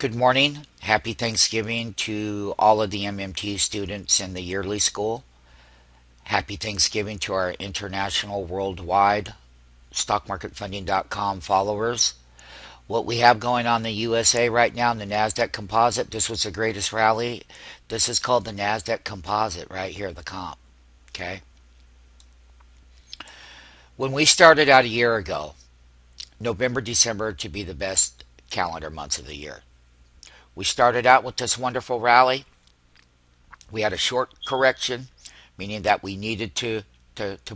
Good morning. Happy Thanksgiving to all of the MMT students in the yearly school. Happy Thanksgiving to our international worldwide stockmarketfunding.com followers. What we have going on in the USA right now in the Nasdaq Composite, this was the greatest rally. This is called the Nasdaq Composite right here, the comp. Okay. When we started out a year ago, November, December to be the best calendar months of the year. We started out with this wonderful rally. We had a short correction, meaning that we needed to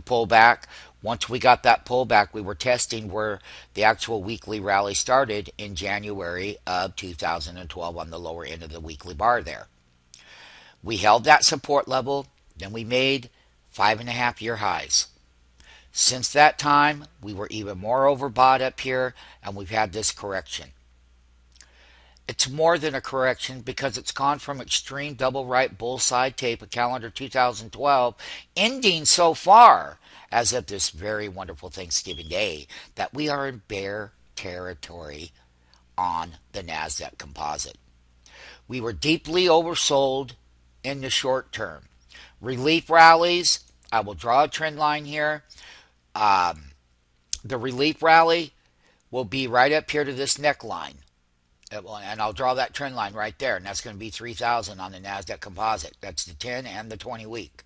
pull back. Once we got that pullback, we were testing where the actual weekly rally started in January of 2012 on the lower end of the weekly bar there. We held that support level, then we made 5.5-year highs. Since that time, we were even more overbought up here, and we've had this correction. It's more than a correction because it's gone from extreme double right bull side tape of calendar 2012, ending so far as of this very wonderful Thanksgiving Day that we are in bear territory on the Nasdaq Composite. We were deeply oversold in the short term. Relief rallies, I will draw a trend line here. The relief rally will be right up here to this neckline. And I'll draw that trend line right there, and that's going to be 3,000 on the Nasdaq Composite. That's the 10 and the 20 week.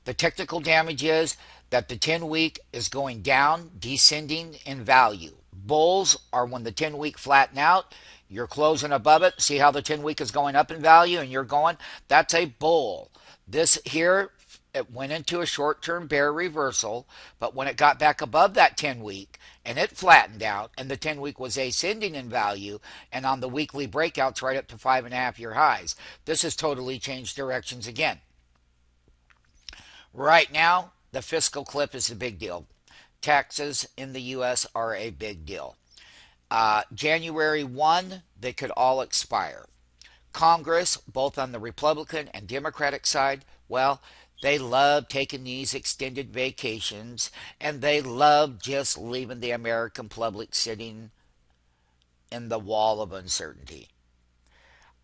The technical damage is that the 10 week is going down, descending in value. Bulls are when the 10 week flatten out, you're closing above it. See how the 10 week is going up in value and you're going? That's a bull. This here, it went into a short-term bear reversal, but when it got back above that 10 week and it flattened out and the 10 week was ascending in value and on the weekly breakouts right up to 5.5-year highs, this has totally changed directions again. Right now, the fiscal cliff is a big deal. Taxes in the U.S. are a big deal. January 1, they could all expire. Congress, both on the Republican and Democratic side, well, they love taking these extended vacations, and they love just leaving the American public sitting in the wall of uncertainty.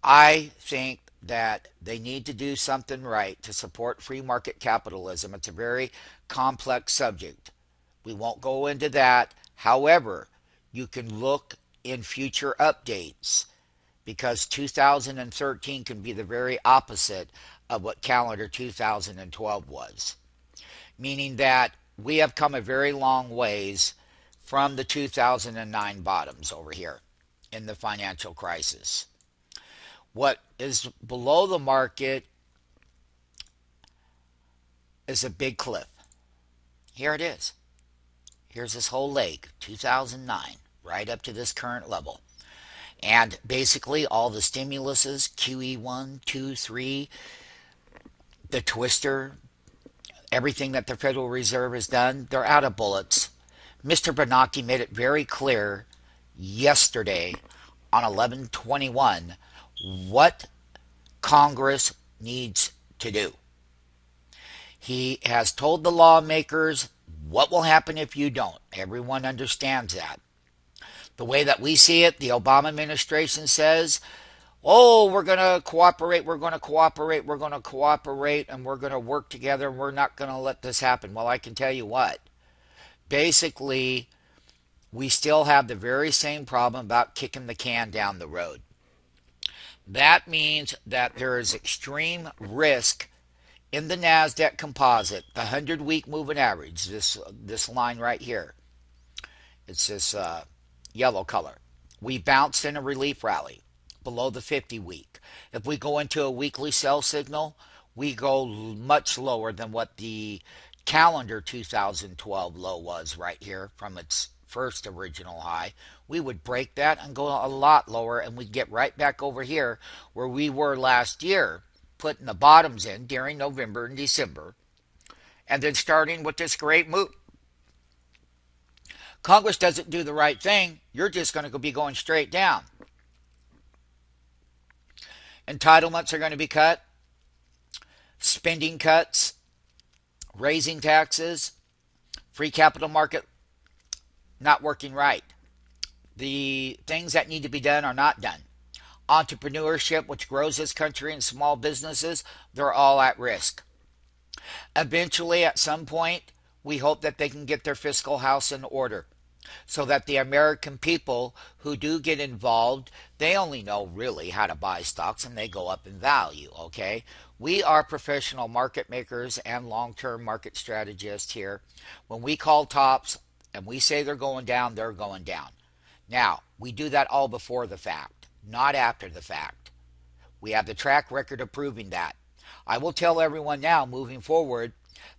I think that they need to do something right to support free market capitalism. It's a very complex subject. We won't go into that. However, you can look in future updates because 2013 can be the very opposite of what calendar 2012 was. Meaning that we have come a very long ways from the 2009 bottoms over here in the financial crisis. What is below the market is a big cliff. Here it is. Here's this whole leg, 2009, right up to this current level. And basically all the stimuluses, QE1, 2, 3, the twister, everything that the Federal Reserve has done, they're out of bullets. Mr. Bernanke made it very clear yesterday on 11/21 what Congress needs to do. He has told the lawmakers what will happen if you don't. Everyone understands that. The way that we see it, the Obama administration says, oh, we're going to cooperate, we're going to cooperate, we're going to cooperate, and we're going to work together, and we're not going to let this happen. Well, I can tell you what. Basically, we still have the very same problem about kicking the can down the road. That means that there is extreme risk in the Nasdaq Composite, the 100-week moving average, this line right here. It's this yellow color. We bounced in a relief rally below the 50-week. If we go into a weekly sell signal, we go much lower than what the calendar 2012 low was right here from its first original high. We would break that and go a lot lower, and we'd get right back over here where we were last year, putting the bottoms in during November and December, and then starting with this great move. Congress doesn't do the right thing, you're just going to be going straight down. Entitlements are going to be cut, spending cuts, raising taxes, free capital market not working right. The things that need to be done are not done. entrepreneurship, which grows this country, and small businesses, they're all at risk. Eventually, at some point, we hope that they can get their fiscal house in order so that the American people who do get involved, they only know really how to buy stocks and they go up in value, okay? We are professional market makers and long-term market strategists here. When we call tops and we say they're going down, they're going down. Now, we do that all before the fact, not after the fact. We have the track record of proving that. I will tell everyone now, moving forward,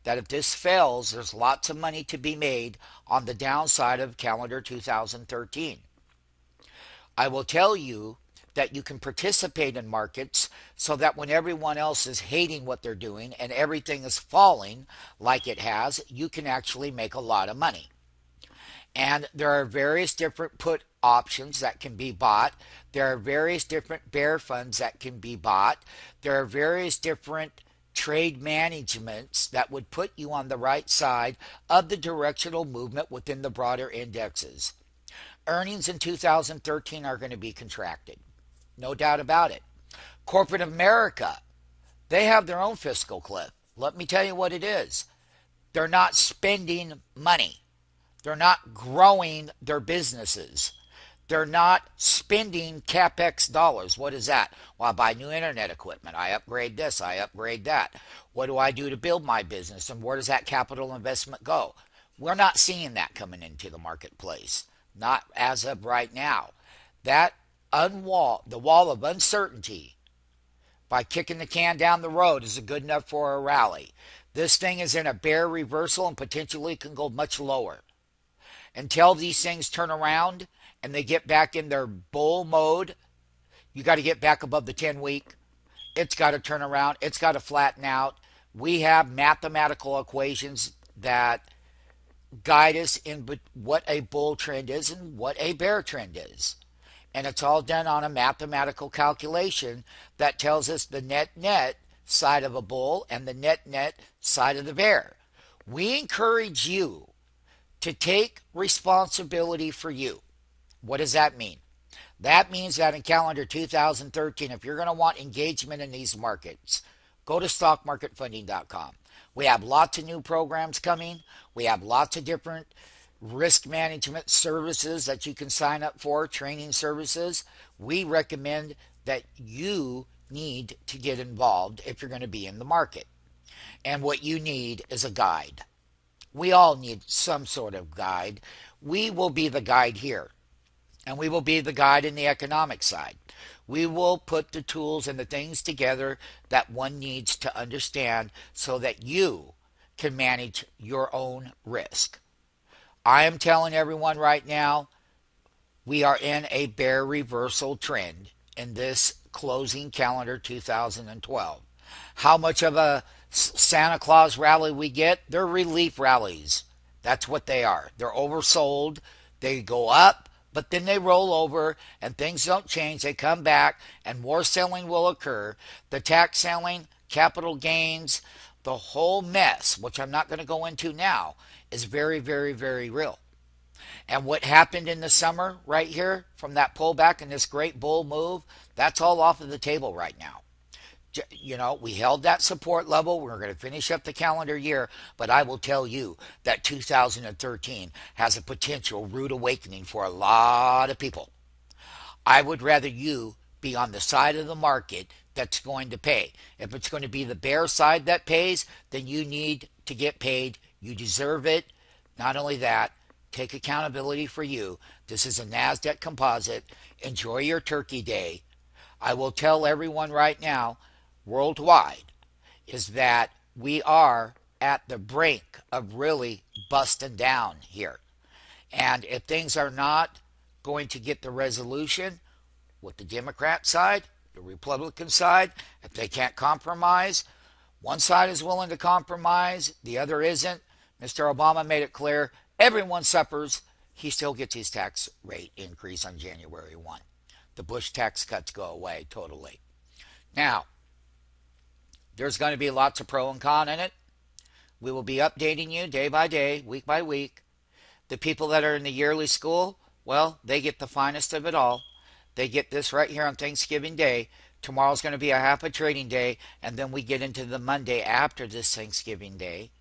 that if this fails, there's lots of money to be made on the downside of calendar 2013. I will tell you that you can participate in markets so that when everyone else is hating what they're doing and everything is falling like it has, you can actually make a lot of money. And there are various different put options that can be bought. There are various different bear funds that can be bought. There are various different trade managements that would put you on the right side of the directional movement within the broader indexes. Earnings in 2013 are going to be contracted. No doubt about it. Corporate America, they have their own fiscal cliff. Let me tell you what it is. They're not spending money. They're not growing their businesses. They're not spending CapEx dollars. What is that? Well, I buy new internet equipment. I upgrade this. I upgrade that. What do I do to build my business? And where does that capital investment go? We're not seeing that coming into the marketplace. Not as of right now. That the wall of uncertainty by kicking the can down the road is good enough for a rally. This thing is in a bear reversal and potentially can go much lower. Until these things turn around and they get back in their bull mode, you got to get back above the 10-week. It's got to turn around. It's got to flatten out. We have mathematical equations that guide us in what a bull trend is and what a bear trend is. And it's all done on a mathematical calculation that tells us the net side of a bull and the net side of the bear. We encourage you to take responsibility for you. What does that mean? That means that in calendar 2013, if you're going to want engagement in these markets, go to stockmarketfunding.com. We have lots of new programs coming. We have lots of different risk management services that you can sign up for, training services. We recommend that you need to get involved if you're going to be in the market. And what you need is a guide. We all need some sort of guide. We will be the guide here. And we will be the guide in the economic side. We will put the tools and the things together that one needs to understand so that you can manage your own risk. I am telling everyone right now, we are in a bear reversal trend in this closing calendar 2012. How much of a Santa Claus rally we get? They're relief rallies. That's what they are. They're oversold. They go up, but then they roll over and things don't change. They come back and more selling will occur. The tax selling, capital gains, the whole mess, which I'm not going to go into now, is very, very, very real. And what happened in the summer right here from that pullback and this great bull move, that's all off of the table right now. You know, we held that support level. We're going to finish up the calendar year, but I will tell you that 2013 has a potential rude awakening for a lot of people. I would rather you be on the side of the market that's going to pay. If it's going to be the bear side that pays, then you need to get paid. You deserve it. Not only that, take accountability for you. This is a Nasdaq Composite. Enjoy your turkey day. I will tell everyone right now, worldwide, is that we are at the brink of really busting down here. And if things are not going to get the resolution with the Democrat side, the Republican side, if they can't compromise, one side is willing to compromise, the other isn't. Mr. Obama made it clear, everyone suffers. He still gets his tax rate increase on January 1. The Bush tax cuts go away totally. Now, there's going to be lots of pro and con in it. We will be updating you day by day, week by week. The people that are in the yearly school, well, they get the finest of it all. They get this right here on Thanksgiving Day. Tomorrow's going to be a half a trading day, and then we get into the Monday after this Thanksgiving Day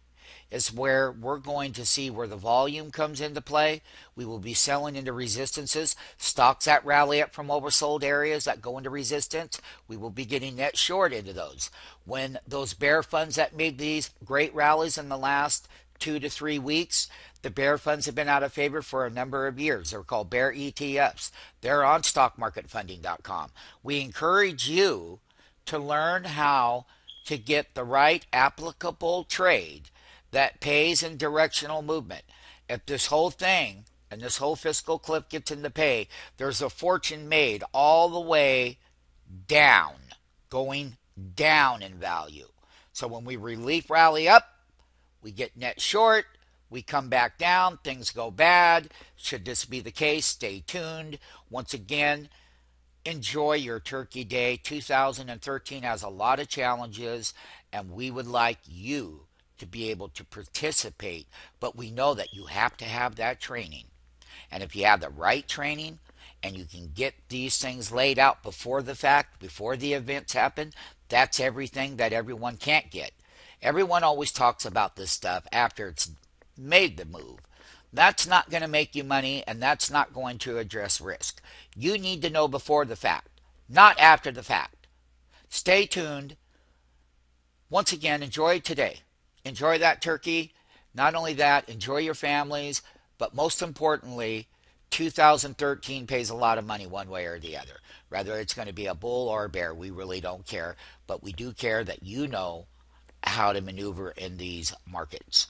is where we're going to see where the volume comes into play. We will be selling into resistances. Stocks that rally up from oversold areas that go into resistance, we will be getting net short into those. When those bear funds that made these great rallies in the last 2 to 3 weeks, the bear funds have been out of favor for a number of years. They're called bear ETFs. They're on stockmarketfunding.com. We encourage you to learn how to get the right applicable trade that pays in directional movement. If this whole thing and this whole fiscal cliff gets into pay, there's a fortune made all the way down, going down in value. So when we relief rally up, we get net short, we come back down, things go bad. Should this be the case, stay tuned. Once again, enjoy your Turkey Day. 2013 has a lot of challenges, and we would like you to be able to participate, but we know that you have to have that training. And if you have the right training and you can get these things laid out before the fact, before the events happen, that's everything that everyone can't get. Everyone always talks about this stuff after it's made the move. That's not going to make you money, and that's not going to address risk. You need to know before the fact, not after the fact. Stay tuned. Once again, enjoy today. Enjoy that turkey. Not only that, enjoy your families, but most importantly, 2013 pays a lot of money one way or the other. Whether it's going to be a bull or a bear, we really don't care, but we do care that you know how to maneuver in these markets.